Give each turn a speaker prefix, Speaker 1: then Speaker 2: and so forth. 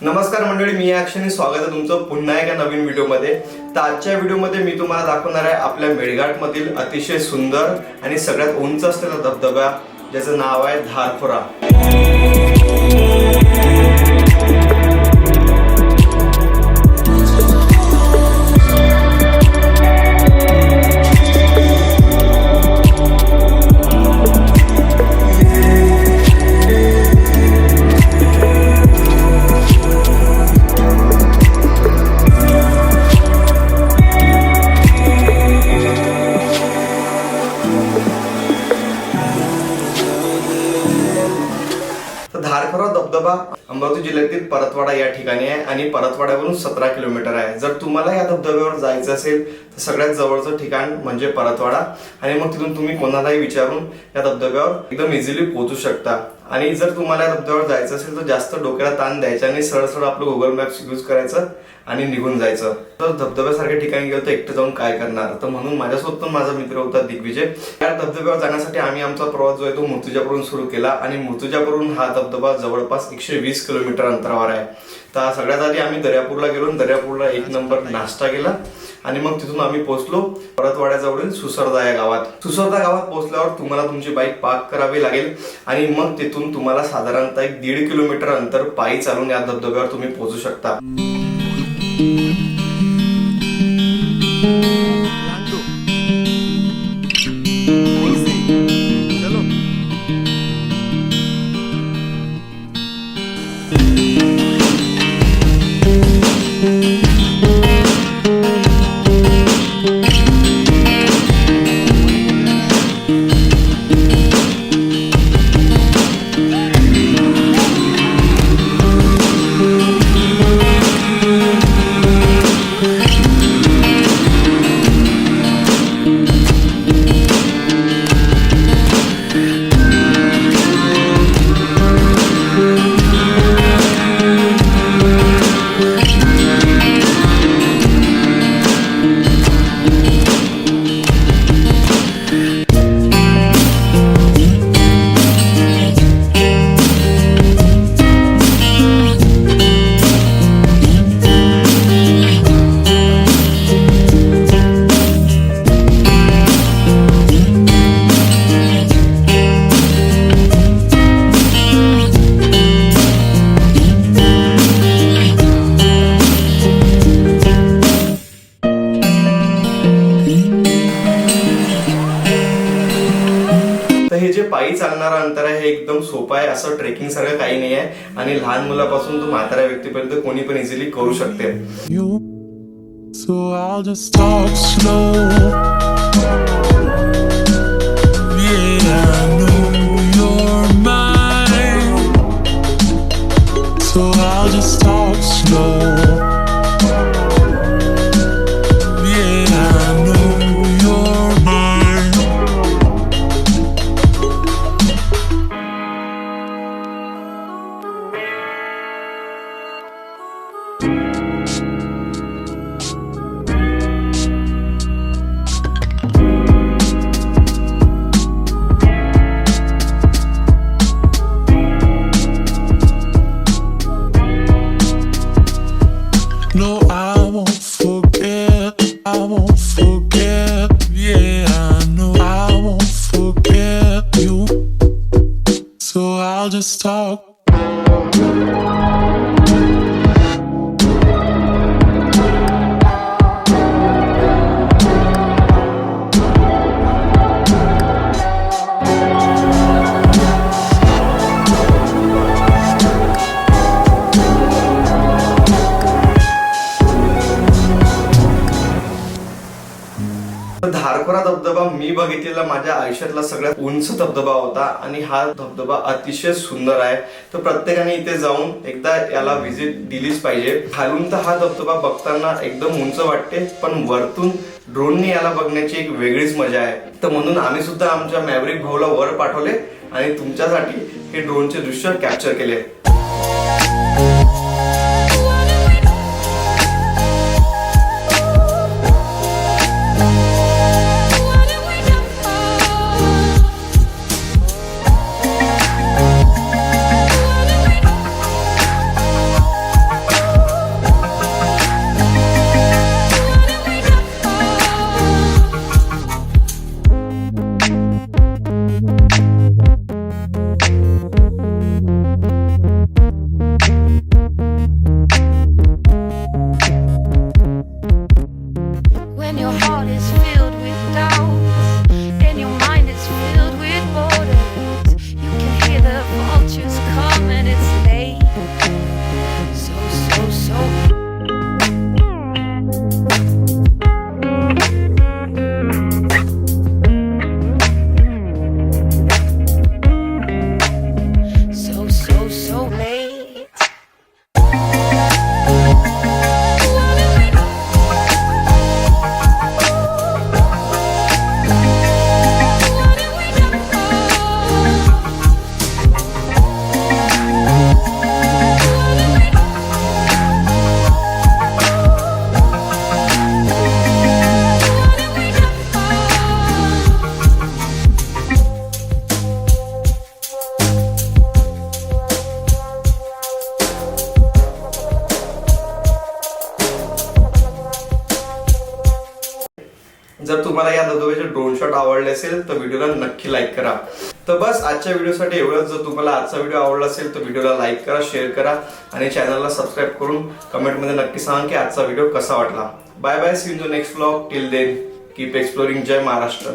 Speaker 1: नमस्कार मंडळी, मी या क्षणी स्वागत आहे तुमचं पुन्हा एका नवीन व्हिडिओमध्ये। तर आजच्या व्हिडिओमध्ये मी तुम्हाला दाखवणार आहे आपल्या मेळघाट मधील अतिशय सुंदर आणि सगळ्यात उंच असलेला धबधबा, ज्याचं नाव आहे धारखोरा। धारखोरा धबधबा अमरावती जिल्ह्यातील परतवाडा या ठिकाणी आहे आणि परतवाड्यावरून 17 किलोमीटर आहे। जर तुम्हाला या धबधब्यावर जायचं असेल तर सगळ्यात जवळचं ठिकाण म्हणजे परतवाडा, आणि मग तिथून तुम्ही कोणालाही विचारून या धबधब्यावर एकदम इझिली पोहोचू शकता। आणि जर तुम्हाला या धबधब्यावर जायचं असेल तर जास्त डोक्याला ताण द्यायचा नाही, सरळ सरळ आपलं गुगल मॅप्स यूज करायचं आणि निघून जायचं। तर धबधब्यासारख्या ठिकाणी गेलो तर एकटं जाऊन काय करणार, तर म्हणून माझ्यासोबत पण माझा मित्र होता दिग्विजय। या धबधब्यावर जाण्यासाठी आम्ही आमचा प्रवास जो आहे तो मूर्तिजापूरहून सुरू केला आणि मूर्तिजापूरहून हा धबधबा जवळपास 120 किलोमीटर अंतरावर आहे। तर सगळ्यात आधी आम्ही दर्यापूरला गेलो, दर्यापूरला 1 नंबर नाश्ता केला आणि मग तिथून आम्ही पोहोचलो परतवाड्याजवळील सुसरदा या गावात। सुसरदा गावात पोहोचल्यावर तुम्हाला तुमची बाईक पार्क करावी लागेल आणि मग तिथून तुम्हाला साधारणतः 1.5 किलोमीटर अंतर पायी चालून या धबधब्यावर तुम्ही पोहोचू शकता। हे जे पायी चालणारा अंतर आहे हे एकदम सोपं आहे, असं ट्रेकिंग सारखं काही नाही आहे आणि लहान मुलापासून तो म्हाताऱ्या व्यक्तीपर्यंत कोणी पण इझिली करू शकते।
Speaker 2: So I'll just talk slow. Yeah, I know you're mine. So I'll just talk slow. Yeah, I know you're mine. No, I won't forget, I won't forget, yeah, I know I won't forget you, so I'll just talk.
Speaker 1: धारखोरा धबधबा मी बघितलेला माझ्या आयुष्यातला सगळ्यात उंच धबधबा होता आणि हा धबधबा अतिशय सुंदर आहे। तर प्रत्येकाने इथे जाऊन एकदा याला व्हिजिट दिलीच पाहिजे। खालून तर हा धबधबा बघताना एकदम उंच वाटते, पण वरतून ड्रोनने याला बघण्याची एक वेगळीच मजा आहे। तर म्हणून आम्ही सुद्धा आमच्या मॅव्हरिक भाऊला वर पाठवले आणि तुमच्यासाठी हे ड्रोनचे दृश्य कॅप्चर केले। ड्रोन शॉट आवडले असेल तर व्हिडिओला नक्की लाईक करा. तर बस आजच्या व्हिडिओसाठी एवढंच. जर तुम्हाला आजचा व्हिडिओ आवडला असेल तर व्हिडिओला लाईक करा, शेअर करा आणि चॅनलला सबस्क्राईब करून कमेंटमध्ये नक्की सांगा की आजचा व्हिडिओ कसा वाटला. Bye bye, see you in the next vlog. Till then keep exploring. जय महाराष्ट्र.